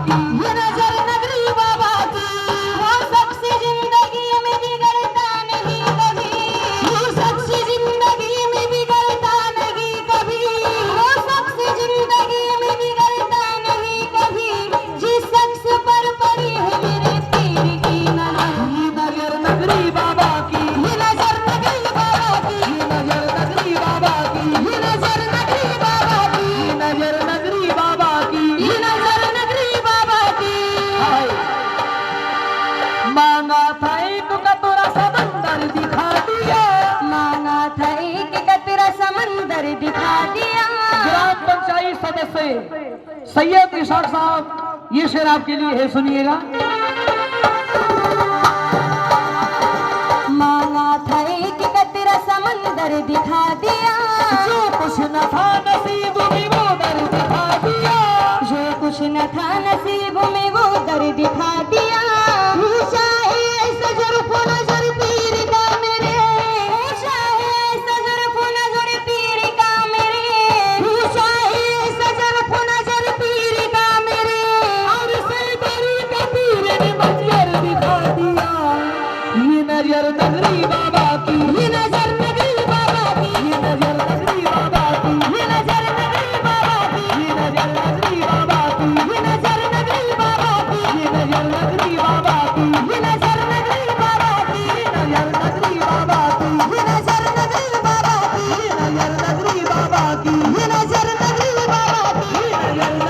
की, ये नजर नगरी बाबा की। वो शख्स जिंदगी में बिगड़ता नहीं कभी, वो शख्स जिंदगी में बिगड़ता नहीं कभी, वो शख्स जिंदगी में बिगड़ता नहीं कभी, जिस शख्स पर पड़ी है मेरे तीर की नजर। ये नजर नगरी बाबा की, ये नजर नगरी बाबा की, ये नजर नगरी बाबा की, ये नजर नगरी बाबा की, ये नजर नगरी बाबा की। ये नजर नगरी बाबा की। हाय। मांगा था एक कतरा समंदर दिखा दिया, मांगा था एक कतरा समंदर दिखा दिया। ग्राम पंचायत सदस्य सैयद इशाक साहब, ये शेर आपके लिए है, सुनिएगा। मांगा था एक कतरा समंदर दिखा दिया, जो कुछ न था नसीब में वो दर दिखा दिया, जो कुछ न था नसीब में वो दर दिखा दिया। पूछा है ऐसा जुर्फ नजर पीर का मेरे, पूछा है ऐसा जुर्फ नजर पीर का मेरे, पूछा है ऐसा जुर्फ नजर पीर का मेरे। और सैदरी का पीर ने मंजर दिखा दिया। ये नजर नगरी बाबा की, ये नजर नगरी बाबा की, ये नजर नगरी बाबा की, ये नजर नगरी बाबा की, ये नजर नगरी बाबा की, ये नजर नगरी बाबा की, ये नजर नगरी बाबा की, ये नजर नगरी बाबा की, ये नजर नगरी बाबा की, ये नजर नगरी बाबा की, ये नजर नगरी बाबा की, ये नजर नगरी बाबा की, ये नजर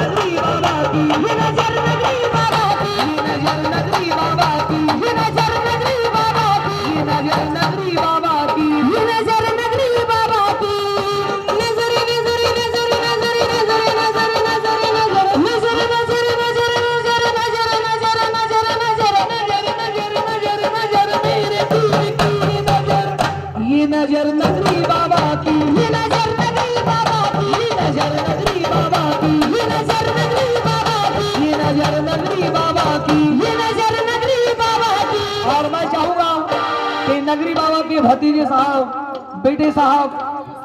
नगरी बाबा की, ये नजर नगरी बाबा की, ये नजर नगरी बाबा की, ये नजर नगरी बाबा की, ये नजर नगरी बाबा की। ये नजर नगरी बाबा की। नजर नजर नजर नजर नजर नजर नजर नजर नजर नजर नजर नजर नजर नजर नजर नजर नजर नजर मेरे पीर की नजर। ये नजर नगरी बाबा की, ये नजर नगरी बाबा की, ये नजर नगरी बाबा की, ये नजर नगरी बाबा की, ये नजर नगरी बाबा की। ये नजर नगरी बाबा की। और मैं चाहूंगा कि नगरी बाबा के भतीजे साहब, बेटे साहब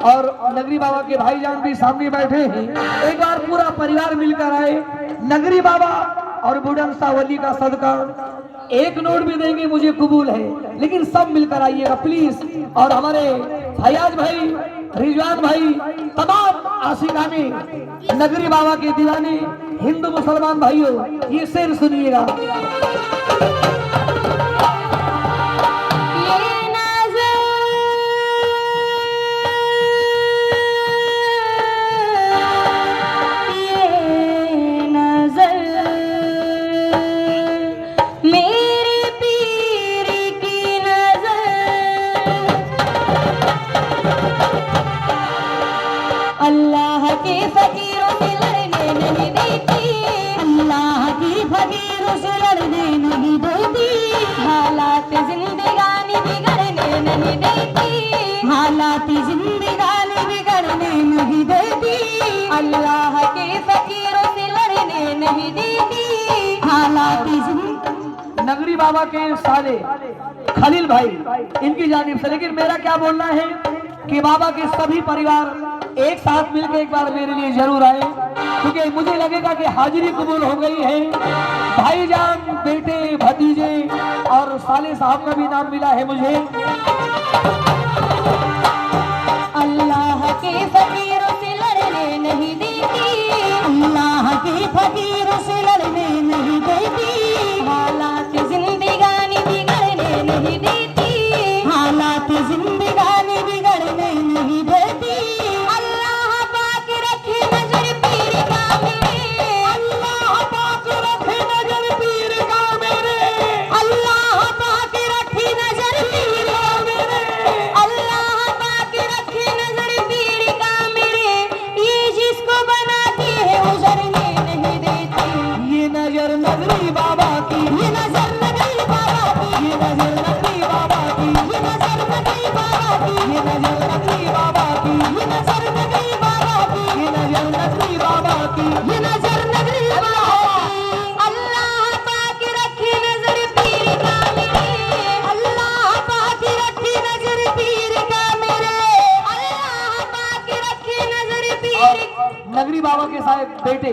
और नगरी बाबा के भाईजान भी सामने बैठे हैं, एक बार पूरा परिवार मिलकर आए। नगरी बाबा और बुढ़न सावली का सदका एक नोट भी देंगे मुझे कबूल है, लेकिन सब मिलकर आइएगा प्लीज। और हमारे फयाज भाई, रिजवान भाई, तमाम आशिकाने नगरी बाबा के दीवाने हिंदू मुसलमान भाइयों, ये शेर सुनिएगा। ये नजर मेरे पीर की नजर, अल्लाह के फकीरों से लड़ने नहीं देती, अल्लाह की फकीरों से लड़ने नहीं देती, हालात जिंदगानी बिगड़ने नहीं देती, हालात जिंदगानी बिगड़ने नहीं देती, अल्लाह के फकीरों से लड़ने नहीं देती, हालात नगरी बाबा के साले खलील भाई, इनकी जानिब से। लेकिन मेरा क्या बोलना है कि बाबा के सभी परिवार एक साथ मिलकर एक बार मेरे लिए जरूर आए, क्योंकि मुझे लगेगा कि हाजिरी कबूल हो गई है। भाईजान, बेटे, भतीजे और साले साहब का भी नाम मिला है मुझे। अल्लाह के फकीरों से लड़ने नहीं देती, अल्लाह के फकीरों से लड़ने नहीं देती, हालात जिंदगानी बिगड़ने नहीं देती, हालात जिंदगानी बिगड़ने नहीं देती, अल्लाह पाक रखे नजर पीर का मेरे, अल्लाह पाक रखे नजर पीर का मेरे, अल्लाह पाक रखे नजर पीर का मेरे, अल्लाह पाक रखे नजर पीर का मेरे, ये जिसको बनाती है उजरने नहीं देती। ये नजर नगरी बाबा की, ये नजर नगरी बाबा की, ये नजर नगरी बाबा की, ये नजर नगरी बाबा की, ये नजर नगरी बाबा की, ये नजर नगरी बाबा की, ये नजर नगरी बाबा की। ये नजर नगरी बाबा की। अल्लाह पाक रखे नजर पीर का मेरे, अल्लाह पाक रखे नजर पीर का मेरे, अल्लाह पाक रखे नजर पीर। नगरी बाबा के साहब बेटे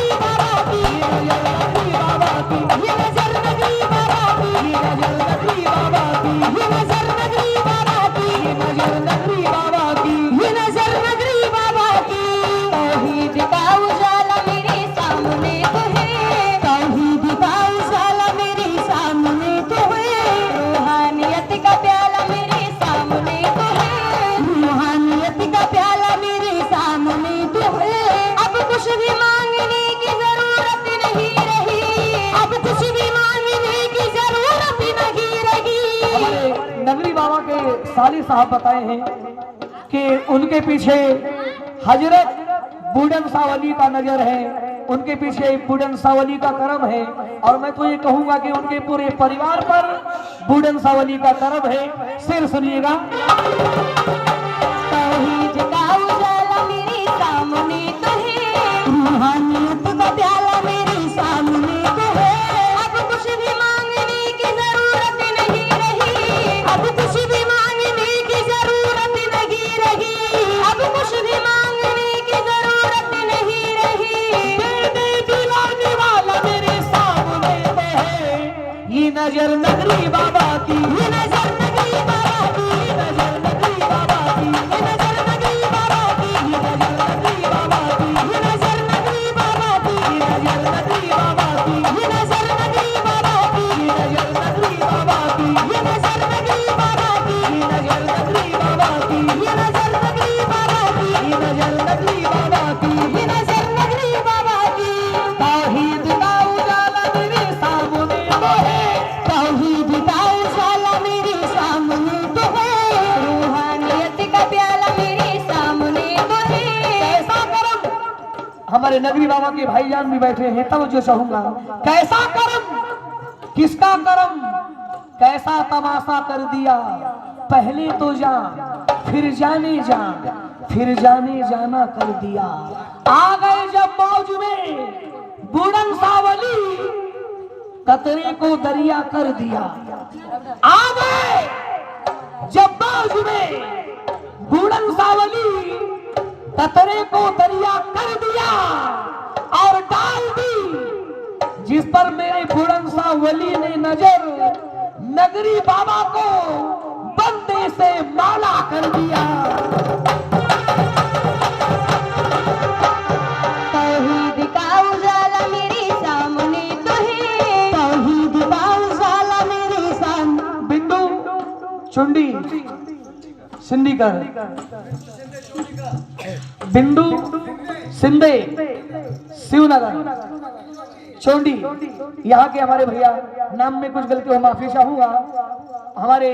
साली साहब बताए हैं कि उनके पीछे हजरत बूढ़न सावली का नजर है, उनके पीछे बूढ़न सावली का करम है। और मैं तो ये कहूंगा कि उनके पूरे परिवार पर बूढ़न सावली का करम है। सिर सुनिएगा। तौहीद का उजाला मेरे सामने तो है, रूहानियत का प्याला मेरे सामने तो है। अब कुछ भी मांगने की जरूरत नहीं रही, अब कुछ भी मांगने की जरूरत नहीं रही, अब कुछ भी मांगने की जरूरत नहीं रही। दे दिलाने वाला मेरे सामने तो है। ये नजर नगरी बाबा की, ये नजर नगरी बाबा की, ये नजर नगरी बाबा की, ये नजर नगरी बाबा की, ये नजर नगरी बाबा की, ये नजर नगरी बाबा की, ये नजर नगरी बाबा की, ये नजर नगरी बाबा की, ये नजर नगरी बाबा की, ये नजर नगरी बाबा की, ये नजर नगरी बाबा की, ये नजर नगरी बाबा की, ये नजर नगरी बाबा की। ये नजर नगरी बाबा की। तौहीद का उजाला मेरे सामने तो है, तौहीद का उजाला मेरे सामने तो है, रूहानियत का प्याला मेरे सामने तो है। कैसा करम। हमारे नगरी बाबा के भाईजान भी बैठे हैं, तब जो चाहूंगा कैसा करम, किसका करम, कैसा तमाशा कर दिया। पहले तो जा, फिर जाने जा, फिर जाने जाना कर दिया। आ गए जब मौज में बूढ़न सावली, कतरे को दरिया कर दिया। आ गए जब मौज में बूढ़न सावली, कतरे को दरिया कर दिया और डाल दी जिस पर मेरे बूढ़न सावली ने नजर, नगरी बाबा को बंदे से माला कर दिया। तौहीद का उजाला मेरे सामने तो है, तौहीद का उजाला मेरे सामने। बिंदु चुंडी सिंधीकर, बिंदु सिंधे शिवनगर चोंडी, यहाँ के हमारे भैया, नाम में कुछ गलती हो माफी चाहूंगा। हमारे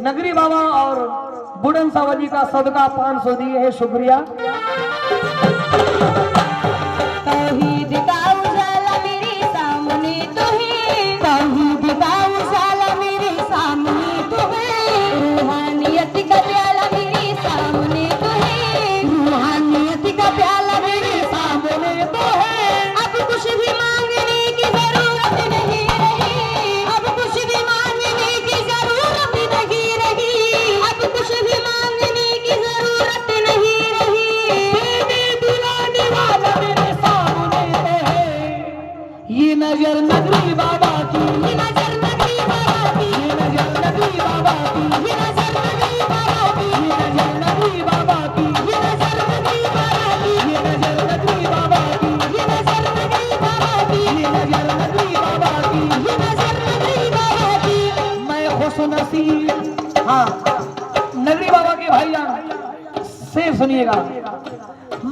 नगरी बाबा और बुढ़न सावली का सदका 500 दिए है, शुक्रिया। तौहीद का उजाला मेरे सामने तो है, तौहीद का उजाला मेरे सामने तो है, रूहानियत का प्याला मेरे सामने तो है, रूहानियत का प्याला मेरे सामने तो है। अब कुछ भी मांगने की जरूरत नहीं रही, अब कुछ भी मांगने की जरूरत नहीं रही, अब कुछ भी मांगने की जरूरत नहीं रही। दे दिलाने वाला मेरे सामने तो है। ये नजर नगरी बाबा की, ये नजर नगरी बाबा की, ये नजर नगरी बाबा की, ये नजर नगरी बाबा की, ये नजर नगरी बाबा की, ये नजर नगरी बाबा की, ये नजर नगरी बाबा की, ये नजर नगरी बाबा की, ये नजर नगरी बाबा की। ये नजर नगरी बाबा की। मैं खुशनसीब, हाँ नगरी बाबा के भाईजान शेर सुनिएगा।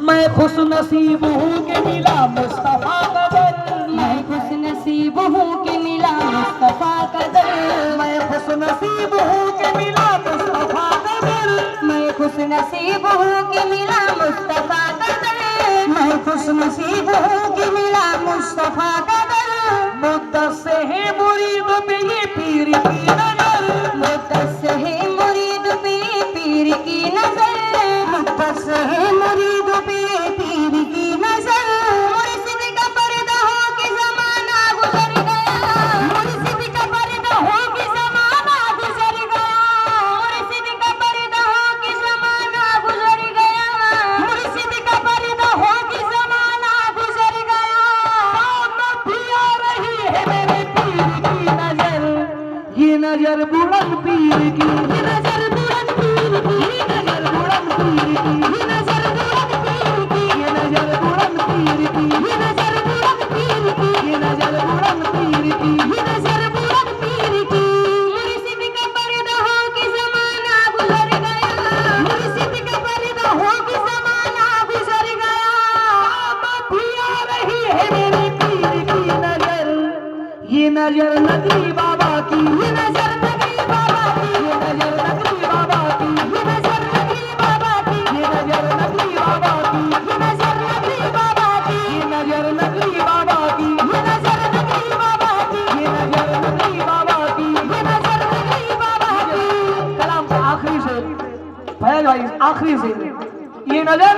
मैं खुशनसीब हूँ कि मिला मुस्तफा का दर, मैं खुश नसीब हूँ कि मिला मुस्तफा का दर, मैं खुशनसीब हूँ कि मिला मुस्तफा का दर, मैं खुश नसीब हूँ कि मिला मुस्तफा का दर, मैं खुश नसीब हूँ कि मिला मुस्तफा का दर। मुद्दत से है मुरीद पे ये पीर की नजर, मुद्दत से है मुरीद पे पीर की नजर, मुद्दत से है मुरीद पे पीर की नजर। मुर्शिद का पर्दा हो कि जमाना गुजर गया, मुर्शिद का पर्दा हो कि जमाना गुजर गया, मुर्शिद का पर्दा हो कि जमाना गुजर गया, मुर्शिद का पर्दा हो कि जमाना गुजर गया। सामत भी आ रही है मेरे पीर की नजर, ये नजर बुलंद पीर की, ये नजर बुलंद पीर की, ये नजर बुलंद पीर की, ये नजर बुलंद पीर की, ये नजर बुलंद पीर की, ये नजर बुलंद पीर की, ये नजर बुलंद पीर की। ये नजर बुलंद पीर की। मुर्शिद का पर्दा हो कि जमाना गुजर गया, मुर्शिद का पर्दा हो कि जमाना गुजर गया। सामत भी आ रही है मेरे पीर की नजर, ये नजर नगरी बाबा की, ये नजर नगरी बाबा की, ये नजर नगरी बाबा आगे से ये नजर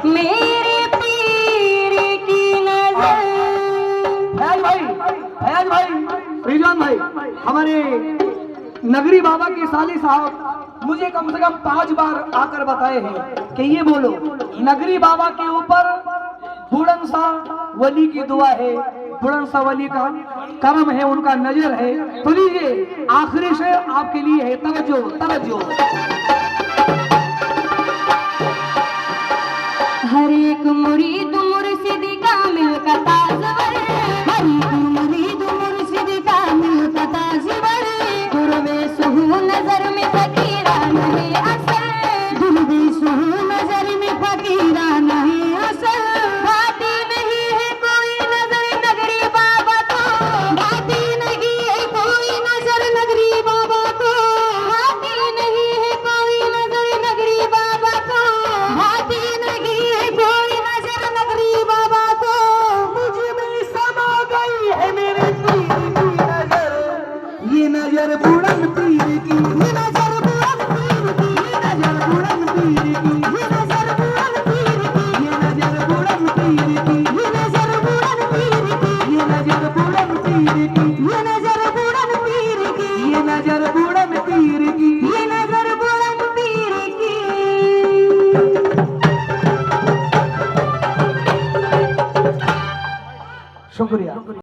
मेरे पीर की नजर। फैज भाई रिजवान भाई हमारे नगरी बाबा के साले साहब मुझे कम से कम 5 बार आकर बताए हैं कि ये बोलो नगरी बाबा के ऊपर बुलंद सा वली की दुआ है, बुलंद सा वली का करम है, उनका नजर है। तो लीजिए आखिरी से आपके लिए है, तवज्जो तवज्जो। हर एक मुरीद मुर्शिद कामिल का ताजवर, हर एक मुरीद मुर्शिद कामिल का ताजवर। गुरबे सुहू नजर में फकीरा नहीं असर, गुरबे सुहू नजर में फकीरा नहीं असर। भाती नहीं है कोई नजर नगरी बाबा को, भाती नहीं है कोई नजर नगरी बाबा को, भाती नहीं है कोई नजर नगरी बाबा को, भाती नहीं है कोई नजर नगरी बाबा को। मुझ में समा गई है मेरे पीर की नजर, ये नजर बुलंद पीर की, ये नजर बुलंद पीर की, ये नजर बुलंद पीर की, ये नजर बुलंद पीर की, ये नजर बुलंद पीर की, ये नजर बुलंद पीर की, ये नजर बुलंद पीर की, ये नजर बुलंद पीर की, ये नजर बुलंद पीर की, ये नजर बुलंद पीर की। शुक्रिया।